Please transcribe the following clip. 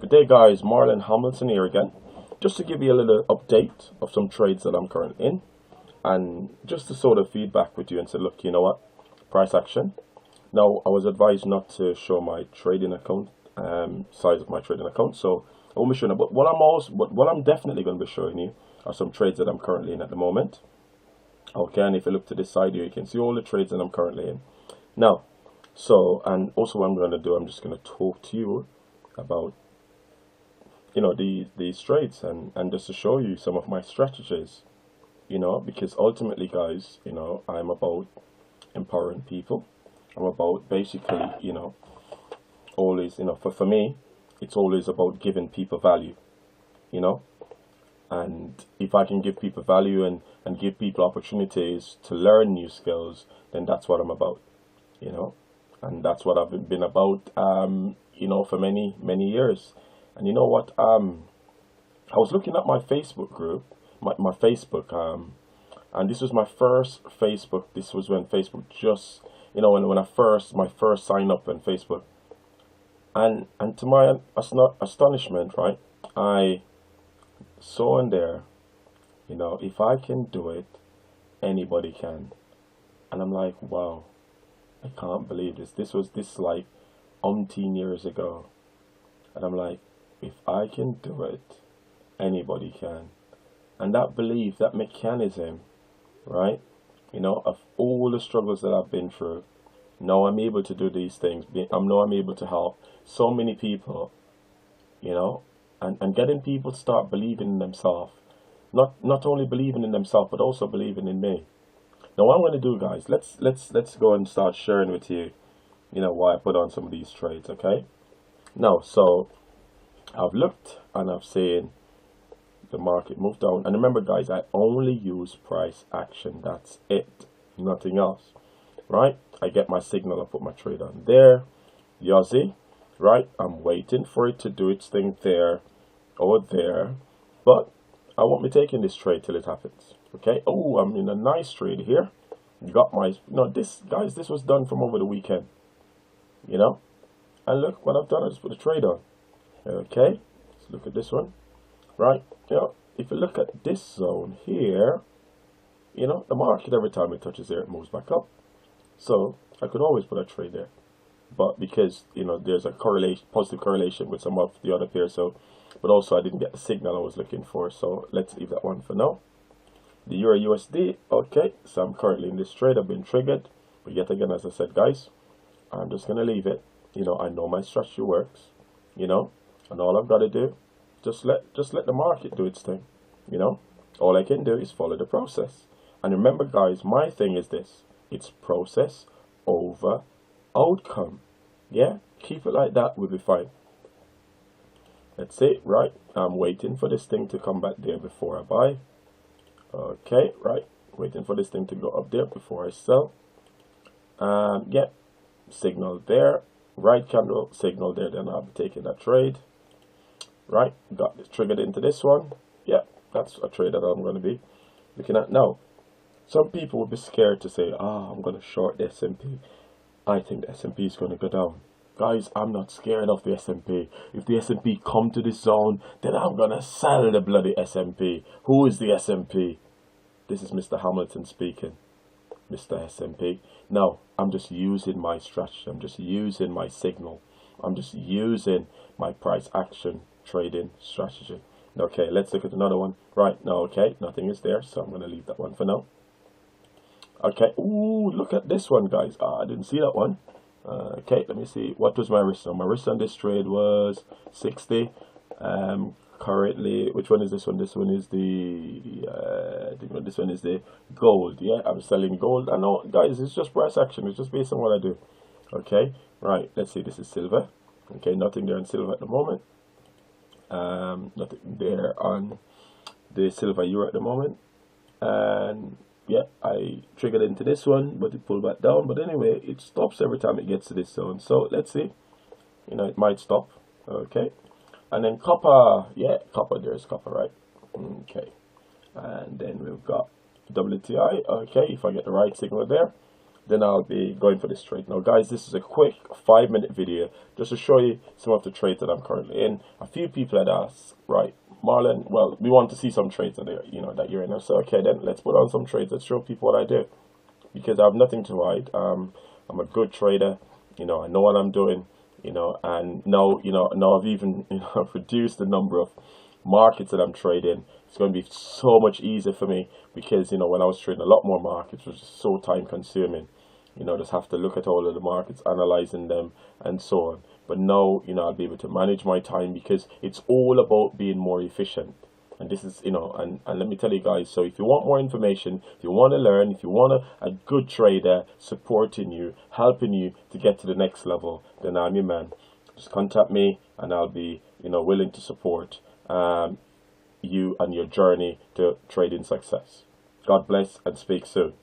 Good day, guys. Marlon Hamilton here again, just to give you a little update of some trades that I'm currently in, and just to sort of feedback with you and say, look, you know what, price action. Now, I was advised not to show my trading account, size of my trading account, so I won't be showing it. But what I'm definitely going to be showing you are some trades that I'm currently in at the moment. Okay, and if you look to this side here, you can see all the trades that I'm currently in. Now, and also what I'm going to do, I'm just going to talk to you about these trades and just to show you some of my strategies, because ultimately, guys, I'm about empowering people. I'm about basically, always, for me, it's always about giving people value, and if I can give people value and give people opportunities to learn new skills, then that's what I'm about, and that's what I've been about, for many years. And you know what? I was looking at my Facebook group, my Facebook, and this was my first Facebook. This was when Facebook just, when my first sign up on Facebook, and to my astonishment, right? I saw in there, if I can do it, anybody can, and I'm like, wow, I can't believe this. This like umpteen years ago, and I'm like, if I can do it, anybody can. And that belief, that mechanism, right? Of all the struggles that I've been through, now I'm able to do these things. Now I'm able to help so many people, and getting people to start believing in themselves. Not only believing in themselves, but also believing in me. Now what I'm going to do, guys, let's go and start sharing with you, why I put on some of these trades, okay? Now, so I've looked and I've seen the market move down. And remember, guys, I only use price action. That's it. Nothing else. Right? I get my signal. I put my trade on there. Yossi. Right? I'm waiting for it to do its thing there or there. But I won't be taking this trade till it happens. Okay? Oh, I'm in a nice trade here. Got my, this, guys, this was done from over the weekend. And look what I've done. I just put the trade on. Okay, let's look at this one, right? If you look at this zone here, the market, every time it touches there, it moves back up. So I could always put a trade there, but because there's a positive correlation with some of the other pairs, but also I didn't get the signal I was looking for, so let's leave that one for now. The Euro USD, okay, so I'm currently in this trade. I've been triggered, but yet again, as I said, guys, I'm just gonna leave it. I know my strategy works, and all I've got to do, just let the market do its thing. All I can do is follow the process. And remember, guys, my thing is this: it's process over outcome. Yeah, keep it like that, we'll be fine. That's it, right? I'm waiting for this thing to come back there before I buy. Okay, right, waiting for this thing to go up there before I sell. Yeah, signal there, right candle, signal there, then I'll be taking that trade. Right, got this triggered into this one. Yeah, that's a trade that I'm going to be looking at now. Some people will be scared to say, I'm going to short the S&P. I think the S&P is going to go down. Guys, I'm not scared of the S&P. If the S&P come to this zone, then I'm going to sell the bloody S&P. Who is the S&P? This is Mr. Hamilton speaking. Mr. S&P. Now, I'm just using my strategy. I'm just using my signal. I'm just using my price action trading strategy. Okay, let's look at another one. Right, now, okay, nothing is there, so I'm going to leave that one for now. Okay, ooh, look at this one, guys. I didn't see that one. Okay, let me see. What was my risk on? My risk on this trade was 60. Currently, which one is this one? This one is this one is the gold. Yeah, I'm selling gold. I know, guys, it's just price action. It's just based on what I do. Okay, right, let's see. This is silver. Okay, nothing there on silver at the moment. Nothing there on the silver euro at the moment. And yeah, I triggered into this one, but it pulled back down. But anyway, it stops every time it gets to this zone. So let's see. It might stop. Okay. And then copper, yeah, copper, there's copper, right? Okay. And then we've got WTI, okay, if I get the right signal there. then I'll be going for this trade. Now guys, this is a quick 5-minute video just to show you some of the trades that I'm currently in. A few people had asked, right, Marlon, well, we want to see some trades that that you're in. I said, okay, then let's put on some trades. Let's show people what I do, because I have nothing to hide. I'm a good trader. I know what I'm doing. And now now I've even reduced the number of markets that I'm trading. It's going to be so much easier for me, because when I was trading a lot more markets, it was just so time consuming. Just have to look at all of the markets, analyzing them and so on. But now I'll be able to manage my time, because it's all about being more efficient. And this is and let me tell you guys, so if you want more information, if you want to learn, if you want a good trader supporting you, helping you to get to the next level, then I'm your man. Just contact me and I'll be willing to support you and your journey to trading success. God bless, and speak soon.